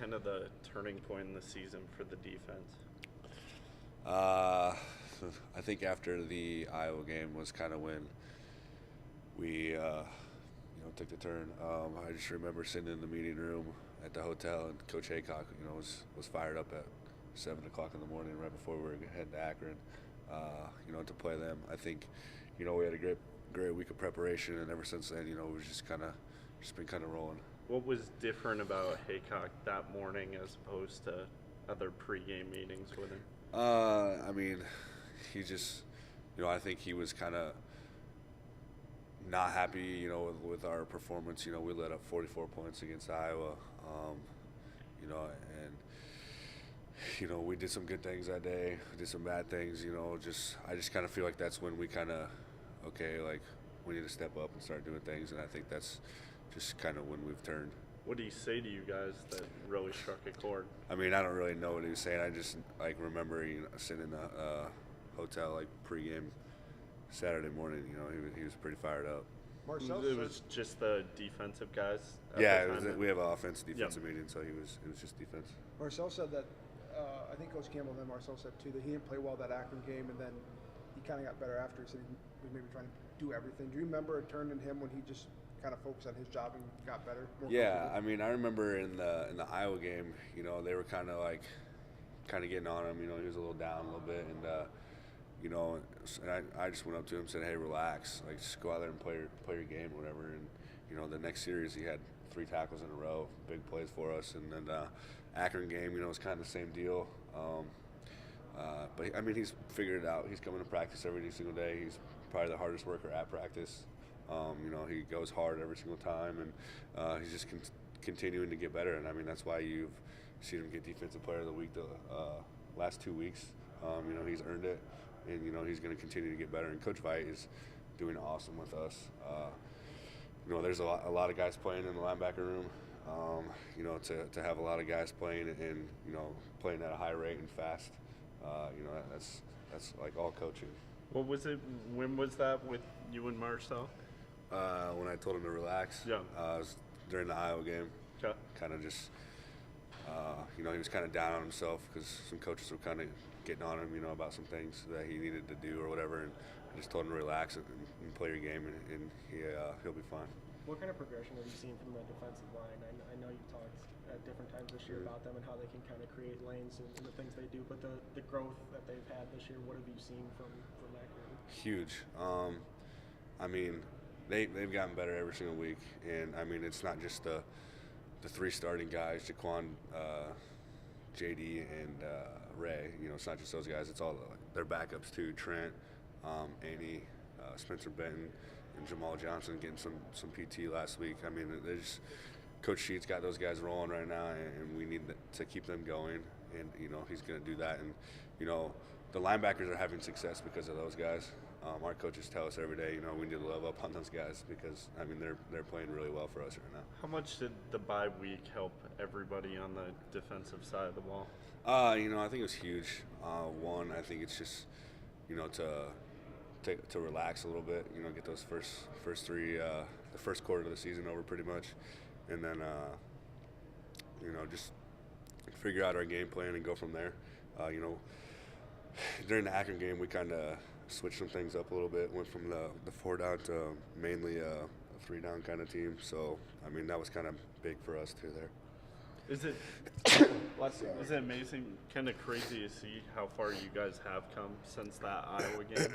kind of the turning point in the season for the defense? I think after the Iowa game was kind of when we, took the turn. I just remember sitting in the meeting room at the hotel, and Coach Haycock, was fired up at 7 o'clock in the morning right before we were heading to Akron, to play them. I think, we had a great week of preparation, and ever since then, we've just been kind of rolling. What was different about Haycock that morning as opposed to other pregame meetings with him? He just, I think he was kind of not happy, with our performance. We let up 44 points against Iowa, and we did some good things that day, did some bad things. I just kind of feel like that's when we we need to step up and start doing things, and I think that's just kind of when we've turned. What do you say to you guys that really struck a chord? I don't really know what he was saying. I just remember sitting in the hotel pregame Saturday morning. He was pretty fired up. Marcel, it was just the defensive guys. Yeah, we have an offensive defensive meeting, so it was just defense. Marcel said that I think Coach Campbell and then Marcel said too that he didn't play well that Akron game, and then he kind of got better after. He said he was maybe trying to do everything. Do you remember a turn in him when he just kind of focused on his job and got better? Yeah, I remember in the Iowa game, they were kind of getting on him. He was a little down a little bit, and and I just went up to him and said, "Hey, relax. Just go out there and play your game, or whatever." And the next series he had 3 tackles in a row, big plays for us. And then Akron game, it was kind of the same deal. But he's figured it out. He's coming to practice every single day. He's probably the hardest worker at practice. He goes hard every single time, and he's just continuing to get better. And that's why you've seen him get Defensive Player of the Week the last 2 weeks. He's earned it, and he's going to continue to get better. And Coach Veit is doing awesome with us. There's a lot of guys playing in the linebacker room. To have a lot of guys playing and playing at a high rate and fast, that's like all coaching. What was it? When was that with you and Marcel? When I told him to relax. Yeah. It was during the Iowa game. Okay. Kind of just, he was kind of down on himself because some coaches were kind of getting on him, about some things that he needed to do or whatever. And I just told him to relax and play your game, and he'll be fine. What kind of progression have you seen from the defensive line? I know you've talked at different times this year about them and how they can kind of create lanes and the things they do, but the growth that they've had this year, what have you seen from that group? Huge. They've gotten better every single week, and it's not just the 3 starting guys, Jaquan, JD, and Ray. It's not just those guys. It's all their backups too. Trent, Annie, Spencer Benton, and Jamal Johnson getting some PT last week. Coach Sheets got those guys rolling right now, and we need to keep them going. And he's going to do that. And the linebackers are having success because of those guys. Our coaches tell us every day, we need to level up on those guys because they're playing really well for us right now. How much did the bye week help everybody on the defensive side of the ball? I think it was huge. One, I think it's just to relax a little bit. Get those first 3 the first quarter of the season over pretty much, and then just figure out our game plan and go from there. During the Akron game, we kind of switched some things up a little bit. Went from the 4 down to mainly a 3 down kind of team. So that was kind of big for us too there. Is it amazing, kind of crazy to see how far you guys have come since that Iowa game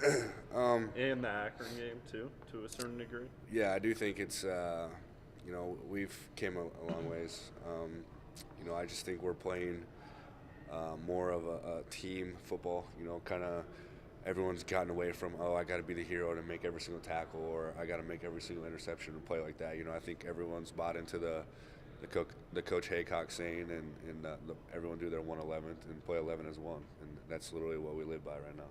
and the Akron game too, to a certain degree? Yeah, I do think it's we've came a long ways. I just think we're playing more of a team football. Kind of everyone's gotten away from, I got to be the hero to make every single tackle, or I got to make every single interception and play like that. I think everyone's bought into the Coach Haycock saying, and everyone do their 1/11 and play 11 as one, and that's literally what we live by right now.